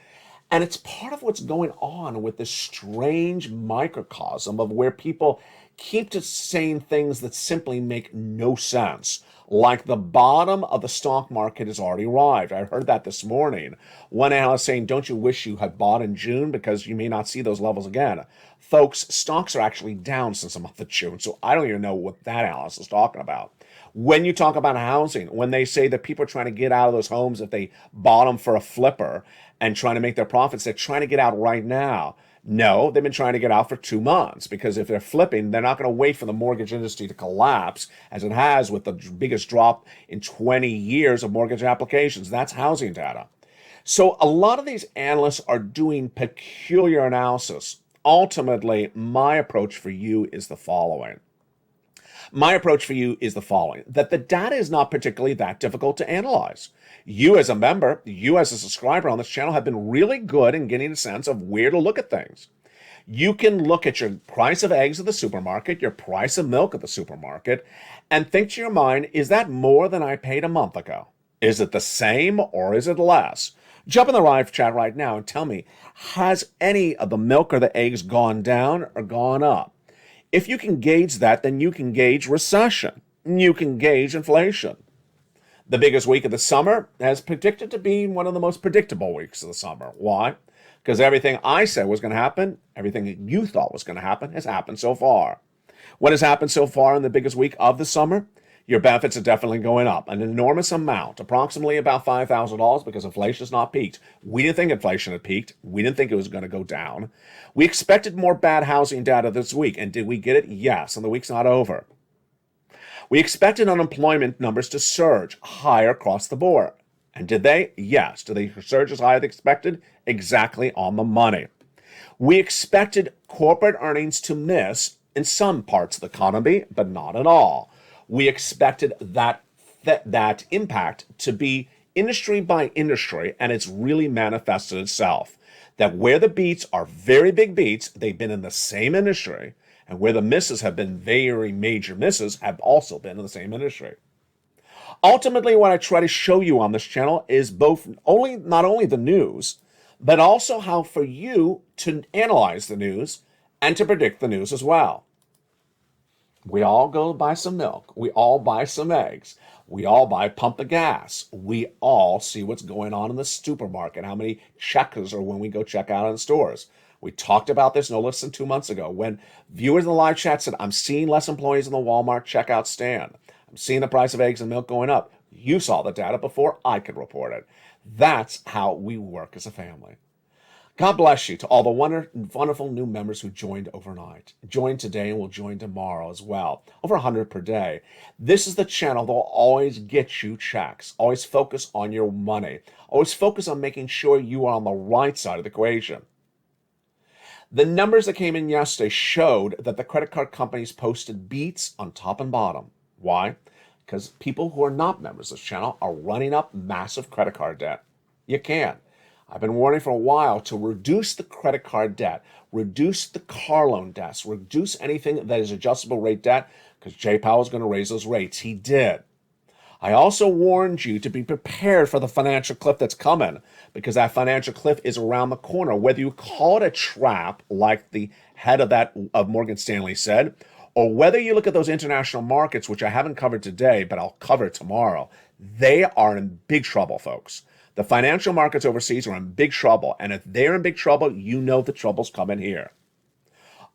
And it's part of what's going on with this strange microcosm of where people keep just saying things that simply make no sense. Like the bottom of the stock market has already arrived. I heard that this morning. One analyst saying, don't you wish you had bought in June because you may not see those levels again? Folks, stocks are actually down since the month of June, so I don't even know what that analyst is talking about. When you talk about housing, when they say that people are trying to get out of those homes if they bought them for a flipper and trying to make their profits, they're trying to get out right now. No, they've been trying to get out for 2 months, because if they're flipping, they're not going to wait for the mortgage industry to collapse, as it has with the biggest drop in 20 years of mortgage applications. That's housing data. So a lot of these analysts are doing peculiar analysis. Ultimately, my approach for you is the following. That the data is not particularly that difficult to analyze. You as a member, you as a subscriber on this channel have been really good in getting a sense of where to look at things. You can look at your price of eggs at the supermarket, your price of milk at the supermarket, and think to your mind, is that more than I paid a month ago? Is it the same or is it less? Jump in the live chat right now and tell me, has any of the milk or the eggs gone down or gone up? If you can gauge that, then you can gauge recession. You can gauge inflation. The biggest week of the summer has predicted to be one of the most predictable weeks of the summer. Why? Because everything I said was going to happen, everything that you thought was going to happen, has happened so far. What has happened so far in the biggest week of the summer? Your benefits are definitely going up, an enormous amount, approximately about $5,000, because inflation has not peaked. We didn't think inflation had peaked. We didn't think it was going to go down. We expected more bad housing data this week, and did we get it? Yes, and the week's not over. We expected unemployment numbers to surge higher across the board. And did they? Yes. Did they surge as high as expected? Exactly on the money. We expected corporate earnings to miss in some parts of the economy, but not at all. We expected that impact to be industry by industry, and it's really manifested itself. That where the beats are very big beats, they've been in the same industry, and where the misses have been very major misses have also been in the same industry. Ultimately, what I try to show you on this channel is not only the news, but also how for you to analyze the news and to predict the news as well. We all go buy some milk. We all buy some eggs. We all buy a pump of gas. We all see what's going on in the supermarket, how many checkers are when we go check out in stores. We talked about this no less than 2 months ago when viewers in the live chat said, I'm seeing less employees in the Walmart checkout stand. I'm seeing the price of eggs and milk going up. You saw the data before I could report it. That's how we work as a family. God bless you to all the wonderful new members who joined overnight. Join today and will join tomorrow as well. Over 100 per day. This is the channel that will always get you checks. Always focus on your money. Always focus on making sure you are on the right side of the equation. The numbers that came in yesterday showed that the credit card companies posted beats on top and bottom. Why? Because people who are not members of this channel are running up massive credit card debt. You can. I've been warning for a while to reduce the credit card debt, reduce the car loan debts, reduce anything that is adjustable rate debt, because Jay Powell is going to raise those rates. He did. I also warned you to be prepared for the financial cliff that's coming, because that financial cliff is around the corner. Whether you call it a trap, like the head of Morgan Stanley said, or whether you look at those international markets, which I haven't covered today, but I'll cover tomorrow, they are in big trouble, folks. The financial markets overseas are in big trouble, and if they're in big trouble, you know the trouble's coming here.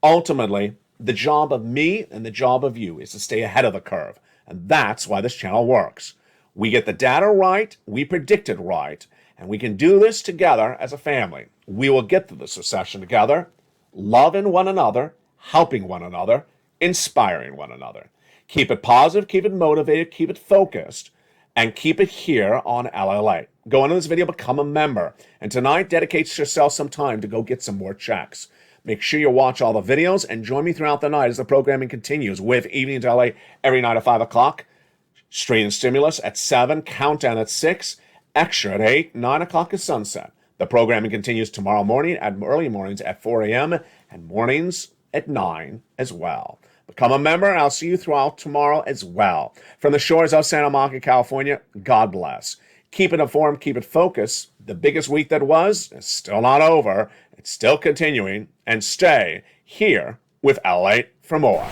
Ultimately, the job of me and the job of you is to stay ahead of the curve, and that's why this channel works. We get the data right, we predict it right, and we can do this together as a family. We will get through this recession together, loving one another, helping one another, inspiring one another. Keep it positive, keep it motivated, keep it focused, and keep it here on LALATE. Go into this video, become a member, and tonight dedicate yourself some time to go get some more checks. Make sure you watch all the videos and join me throughout the night as the programming continues with Evening to LA every night at 5 o'clock, Straight and Stimulus at 7, Countdown at 6, Extra at 8, 9 o'clock is sunset. The programming continues tomorrow morning at early mornings at 4 a.m. and mornings at 9 as well. Become a member, and I'll see you throughout tomorrow as well. From the shores of Santa Monica, California, God bless. Keep it informed, keep it focused. The biggest week that was is still not over. It's still continuing. And stay here with LALATE for more.